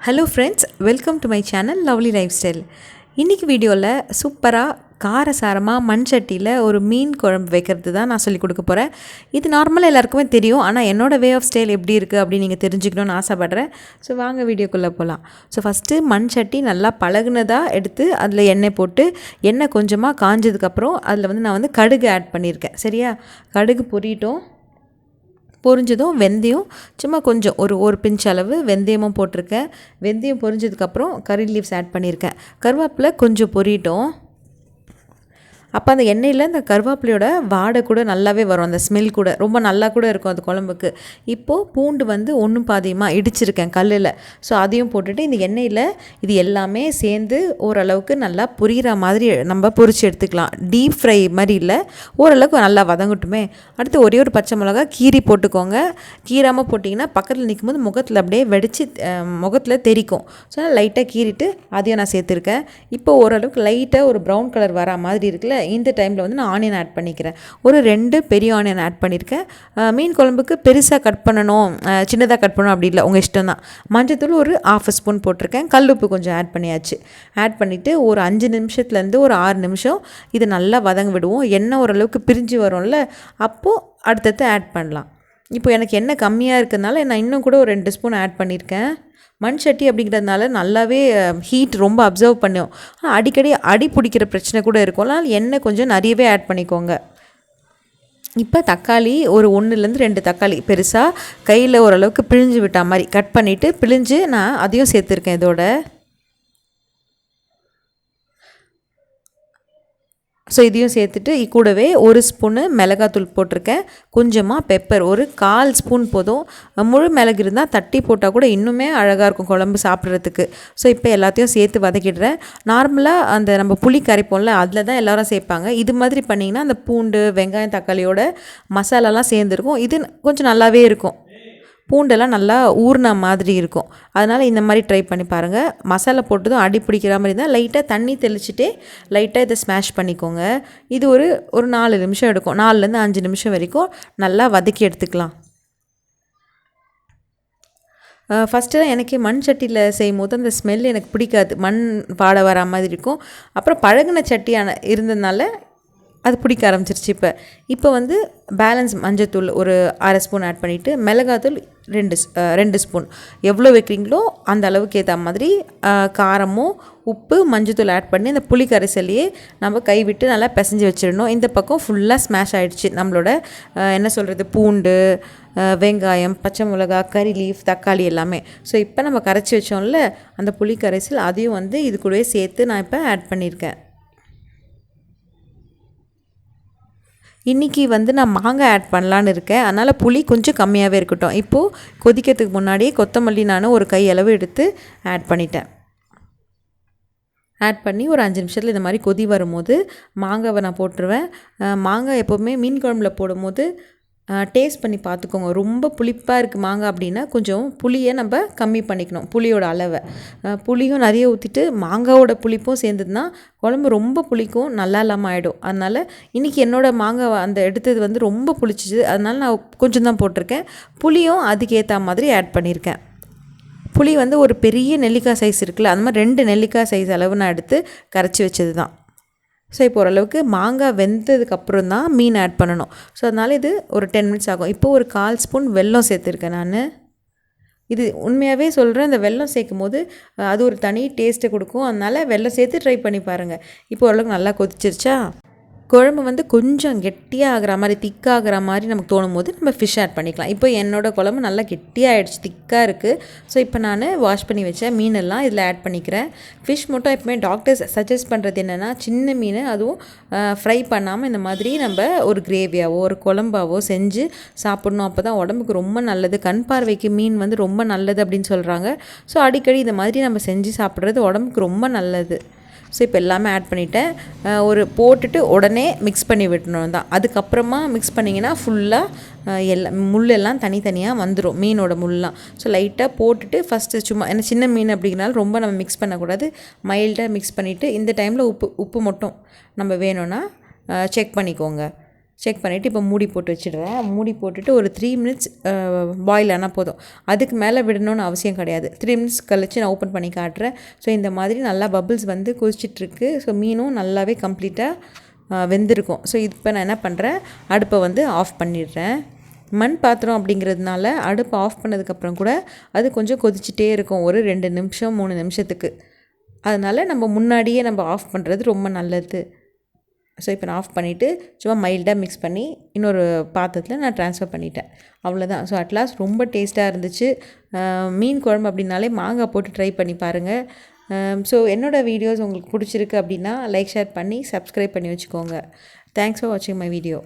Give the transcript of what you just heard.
Hello friends, welcome to my channel lovely life style. இன்றைக்கி வீடியோவில் சூப்பராக காரசாரமாக மண் சட்டியில் ஒரு மீன் குழம்பு வைக்கிறது தான் நான் சொல்லிக் கொடுக்க போகிறேன். இது நார்மலாக எல்லாருக்குமே தெரியும், ஆனால் என்னோடய வே ஆஃப் ஸ்டைல் எப்படி இருக்குது அப்படின்னு நீங்கள் தெரிஞ்சுக்கணுன்னு ஆசைப்பட்றேன். ஸோ வாங்க வீடியோக்குள்ளே போகலாம். ஸோ ஃபஸ்ட்டு மண் சட்டி நல்லா பழகுனதாக எடுத்து அதில் எண்ணெய் போட்டு, எண்ணெய் கொஞ்சமாக காஞ்சதுக்கப்புறம் அதில் நான் கடுகு ஆட் பண்ணியிருக்கேன். சரியா, கடுகு பொரியட்டும். பொரிஞ்சதும் வெந்தயம் சும்மா கொஞ்சம் ஒரு பிஞ்ச் அளவு வெந்தயமும் போட்டிருக்கேன். வெந்தயம் பொரிஞ்சதுக்கப்புறம் கறி லீவ்ஸ் ஆட் பண்ணியிருக்கேன். கருவேப்பிலை கொஞ்சம் பொரியட்டும். அப்போ அந்த எண்ணெயில் இந்த கருவேப்பிலையோட வாடை கூட நல்லாவே வரும், அந்த ஸ்மெல் கூட ரொம்ப நல்லா கூட இருக்கும் அது குழம்புக்கு. இப்போது பூண்டு ஒன்றும் பாதியமாக இடிச்சிருக்கேன் கல்லில். ஸோ அதையும் போட்டுட்டு இந்த எண்ணெயில் இது எல்லாமே சேர்ந்து ஓரளவுக்கு நல்லா பொரிகிற மாதிரி நம்ம பொரித்து எடுத்துக்கலாம். டீப் ஃப்ரை மாதிரி இல்லை, ஓரளவுக்கு நல்லா வதங்கட்டுமே. அடுத்து ஒரே ஒரு பச்சை மிளகா கீரி போட்டுக்கோங்க. கீராமல் போட்டிங்கன்னா பக்கத்தில் நிற்கும் போது முகத்தில் அப்படியே வெடித்து முகத்தில் தெரிக்கும். ஸோ லைட்டாக கீறிட்டு அதையும் நான் சேர்த்துருக்கேன். இப்போ ஓரளவுக்கு லைட்டாக ஒரு ப்ரௌன் கலர் வர மாதிரி இருக்குல்ல, இந்த டைமில் நான் ஆனியன் ஆட் பண்ணிக்கிறேன். ஒரு 2 பெரிய ஆனியன் ஆட் பண்ணியிருக்கேன். மீன் குழம்புக்கு பெருசாக கட் பண்ணணும், சின்னதாக கட் பண்ணணும் அப்படி இல்லை, உங்கள் இஷ்டம் தான். மஞ்சத்தூள் ஒரு 1/2 ஸ்பூன் போட்டிருக்கேன். கல்லுப்பு கொஞ்சம் ஆட் பண்ணியாச்சு. ஆட் பண்ணிவிட்டு ஒரு 5 நிமிஷத்துலேருந்து ஒரு 6 நிமிஷம் இது நல்லா வதங்க விடுவோம். எண்ணெய் ஓரளவுக்கு பிரிஞ்சு வரும்ல, அப்போது அடுத்தடுத்து ஆட் பண்ணலாம். இப்போ எனக்கு எண்ணெய் கம்மியாக இருக்கிறதுனால நான் இன்னும் கூட ஒரு 2 ஸ்பூன் ஆட் பண்ணியிருக்கேன். மண் சட்டி அப்படிங்கிறதுனால நல்லாவே ஹீட் ரொம்ப அப்சர்வ் பண்ணும். அடிக்கடி அடி பிடிக்கிற பிரச்சனை கூட இருக்கும். அதனால் எண்ணெய் கொஞ்சம் நிறையவே ஆட் பண்ணிக்கோங்க. இப்போ தக்காளி ஒரு 1லேருந்து 2 தக்காளி பெருசாக கையில் ஓரளவுக்கு பிழிஞ்சு விட்டா மாதிரி கட் பண்ணிவிட்டு பிழிஞ்சு நான் அதையும் சேர்த்துருக்கேன் இதோட. ஸோ இதையும் சேர்த்துட்டு கூடவே 1 ஸ்பூனு மிளகாத்தூள் போட்டிருக்கேன். கொஞ்சமாக பெப்பர் ஒரு 1/4 ஸ்பூன் போதும். முழு மிளகு இருந்தால் தட்டி போட்டால் கூட இன்னுமே அழகாக இருக்கும் குழம்பு சாப்பிட்றதுக்கு. ஸோ இப்போ எல்லாத்தையும் சேர்த்து வதக்கிடுறேன். நார்மலாக அந்த நம்ம புளி கரைப்போம்ல, அதில் தான் எல்லோரும் சேர்ப்பாங்க. இது மாதிரி பண்ணிங்கன்னா அந்த பூண்டு வெங்காயம் தக்காளியோட மசாலாலாம் சேர்ந்துருக்கும். இது கொஞ்சம் நல்லாவே இருக்கும். பூண்டெல்லாம் நல்லா ஊறின மாதிரி இருக்கும். அதனால் இந்த மாதிரி ட்ரை பண்ணி பாருங்கள். மசாலா போட்டதும் அடி பிடிக்கிற மாதிரி இருந்தால் லைட்டாக தண்ணி தெளிச்சுட்டே லைட்டாக இதை ஸ்மாஷ் பண்ணிக்கோங்க. இது ஒரு 4 நிமிஷம் எடுக்கும். 4லேருந்து 5 நிமிஷம் வரைக்கும் நல்லா வதக்கி எடுத்துக்கலாம். ஃபஸ்ட்டு தான் எனக்கே மண் சட்டியில் செய்யும் போது அந்த ஸ்மெல் எனக்கு பிடிக்காது, மண் வாடை வர மாதிரி இருக்கும். அப்புறம் பழகின சட்டியான இருந்ததுனால அது பிடிக்க ஆரம்பிச்சிருச்சு. இப்போ பேலன்ஸ் மஞ்சத்தூள் ஒரு 1/2 ஸ்பூன் ஆட் பண்ணிவிட்டு மிளகாத்தூள் 2 ஸ்பூன் எவ்வளோ வைக்கிறீங்களோ அந்த அளவுக்கு ஏற்ற மாதிரி காரமும் உப்பு மஞ்சத்தூள் ஆட் பண்ணி இந்த புளி கரைசலையே நம்ம கைவிட்டு நல்லா பிசைஞ்சு வச்சிடணும். இந்த பக்கம் ஃபுல்லாக ஸ்மாஷ் ஆகிடுச்சு நம்மளோட என்ன சொல்கிறது, பூண்டு வெங்காயம் பச்சை மிளகா கறி லீஃப் தக்காளி எல்லாமே. ஸோ இப்போ நம்ம கரைச்சி வச்சோம்ல அந்த புளி கரைசல், அதையும் இது கூடவே சேர்த்து நான் இப்போ ஆட் பண்ணியிருக்கேன். இன்றைக்கி நான் மாங்காய் ஆட் பண்ணலான்னு இருக்கேன். அதனால் புளி கொஞ்சம் கம்மியாகவே இருக்கட்டும். இப்போது கொதிக்கிறதுக்கு முன்னாடியே கொத்தமல்லி நான் ஒரு கை அளவு எடுத்து ஆட் பண்ணிட்டேன். ஆட் பண்ணி ஒரு 5 நிமிஷத்தில் இந்த மாதிரி கொதி வரும்போது மாங்காவை நான் போட்டுருவேன். மாங்காய் எப்போவுமே மீன் குழம்புல போடும்போது டேஸ்ட் பண்ணி பார்த்துக்கோங்க. ரொம்ப புளிப்பாக இருக்குது மாங்காய் அப்படின்னா கொஞ்சம் புளியை நம்ம கம்மி பண்ணிக்கணும், புளியோட அளவை. புளியும் நிறைய ஊற்றிட்டு மாங்காவோட புளிப்பும் சேர்ந்ததுன்னா குழம்பு ரொம்ப புளிக்கும், நல்லா இல்லாமல் ஆகிடும். அதனால் இன்றைக்கி என்னோடய மாங்காய் அந்த எடுத்தது ரொம்ப புளிச்சிச்சு, அதனால் நான் கொஞ்சம் தான் போட்டிருக்கேன். புளியும் அதுக்கேற்ற மாதிரி ஆட் பண்ணியிருக்கேன். புளி ஒரு பெரிய நெல்லிக்காய் சைஸ் இருக்குல்ல, அந்த மாதிரி 2 நெல்லிக்காய் சைஸ் அளவு நான் எடுத்து கரைச்சி வச்சது தான். ஸோ இப்போ ஓரளவுக்கு மாங்காய் வெந்ததுக்கப்புறம் தான் மீன் ஆட் பண்ணணும். ஸோ அதனால் இது ஒரு 10 மினிட்ஸ் ஆகும். இப்போது ஒரு 1/4 ஸ்பூன் வெல்லம் சேர்த்துருக்கேன் நான். இது உண்மையாகவே சொல்கிறேன், இந்த வெல்லம் சேர்க்கும் போது அது ஒரு தனி டேஸ்ட்டை கொடுக்கும். அதனால் வெல்லம் சேர்த்து ட்ரை பண்ணி பாருங்கள். இப்போ ஓரளவுக்கு நல்லா கொதிச்சிருச்சா, குழம்பு கொஞ்சம் கெட்டியாக ஆகிற மாதிரி திக்காகிற மாதிரி நமக்கு தோணும் போது நம்ம ஃபிஷ் ஆட் பண்ணிக்கலாம். இப்போ என்னோடய குழம்பு நல்லா கெட்டியாகிடுச்சு, திக்காக இருக்குது. ஸோ இப்போ நான் வாஷ் பண்ணி வச்ச மீனெல்லாம் இதில் ஆட் பண்ணிக்கிறேன். ஃபிஷ் மட்டும் எப்பவுமே டாக்டர்ஸ் சஜஸ்ட் பண்ணுறது என்னென்னா சின்ன மீன், அதுவும் ஃப்ரை பண்ணாமல் இந்த மாதிரி நம்ம ஒரு கிரேவியாவோ ஒரு குழம்பாவோ செஞ்சு சாப்பிட்ணும். அப்போ தான் உடம்புக்கு ரொம்ப நல்லது. கண் பார்வைக்கு மீன் ரொம்ப நல்லது அப்படின்னு சொல்கிறாங்க. ஸோ அடிக்கடி இந்த மாதிரி நம்ம செஞ்சு சாப்பிட்றது உடம்புக்கு ரொம்ப நல்லது. ஸோ இப்போ எல்லாமே ஆட் பண்ணிவிட்டேன். ஒரு போட்டுட்டு உடனே மிக்ஸ் பண்ணி விடணும் தான். அதுக்கப்புறமா மிக்ஸ் பண்ணிங்கன்னா ஃபுல்லாக முள்ளெல்லாம் தனித்தனியாக வந்துடும், மீனோட முள்ளெலாம். ஸோ லைட்டாக போட்டுட்டு ஃபஸ்ட்டு சும்மா, ஏன்னா சின்ன மீன் அப்படிங்கிறனால ரொம்ப நம்ம மிக்ஸ் பண்ணக்கூடாது. மைல்டாக மிக்ஸ் பண்ணிவிட்டு இந்த டைமில் உப்பு மட்டும் நம்ம வேணும்னா செக் பண்ணிக்கோங்க. செக் பண்ணிவிட்டு இப்போ மூடி போட்டு வச்சுடுறேன். மூடி போட்டுட்டு ஒரு 3 மினிட்ஸ் பாயில் ஆனால் போதும். அதுக்கு மேலே விடணும்னு அவசியம் கிடையாது. 3 மினிட்ஸ் கழித்து நான் ஓப்பன் பண்ணி காட்டுறேன். ஸோ இந்த மாதிரி நல்லா பபிள்ஸ் வந்து கொதிச்சிட்ருக்கு. ஸோ மீனும் நல்லாவே கம்ப்ளீட்டாக வெந்திருக்கும். ஸோ இப்போ நான் என்ன பண்ணுறேன், அடுப்பை வந்து ஆஃப் பண்ணிடுறேன். மண் பாத்திரம் அப்படிங்கிறதுனால அடுப்பை ஆஃப் பண்ணதுக்கப்புறம் கூட அது கொஞ்சம் கொதிச்சிட்டே இருக்கும், ஒரு 2 நிமிஷம் 3 நிமிஷத்துக்கு. அதனால் நம்ம முன்னாடியே நம்ம ஆஃப் பண்ணுறது ரொம்ப நல்லது. ஸோ இப்போ நான் ஆஃப் பண்ணிவிட்டு சும்மா மைல்டாக மிக்ஸ் பண்ணி இன்னொரு பாத்திரத்தில் நான் ட்ரான்ஸ்ஃபர் பண்ணிட்டேன். அவ்வளோதான். ஸோ அட்லாஸ்ட் ரொம்ப டேஸ்ட்டாக இருந்துச்சு. மீன் குழம்பு அப்படின்னாலே மாங்காய் போட்டு ட்ரை பண்ணி பாருங்கள். ஸோ என்னோடய வீடியோஸ் உங்களுக்கு பிடிச்சிருக்கு அப்படின்னா லைக் ஷேர் பண்ணி சப்ஸ்கிரைப் பண்ணி வச்சுக்கோங்க. தேங்க்ஸ் ஃபார் வாட்சிங் மை வீடியோ.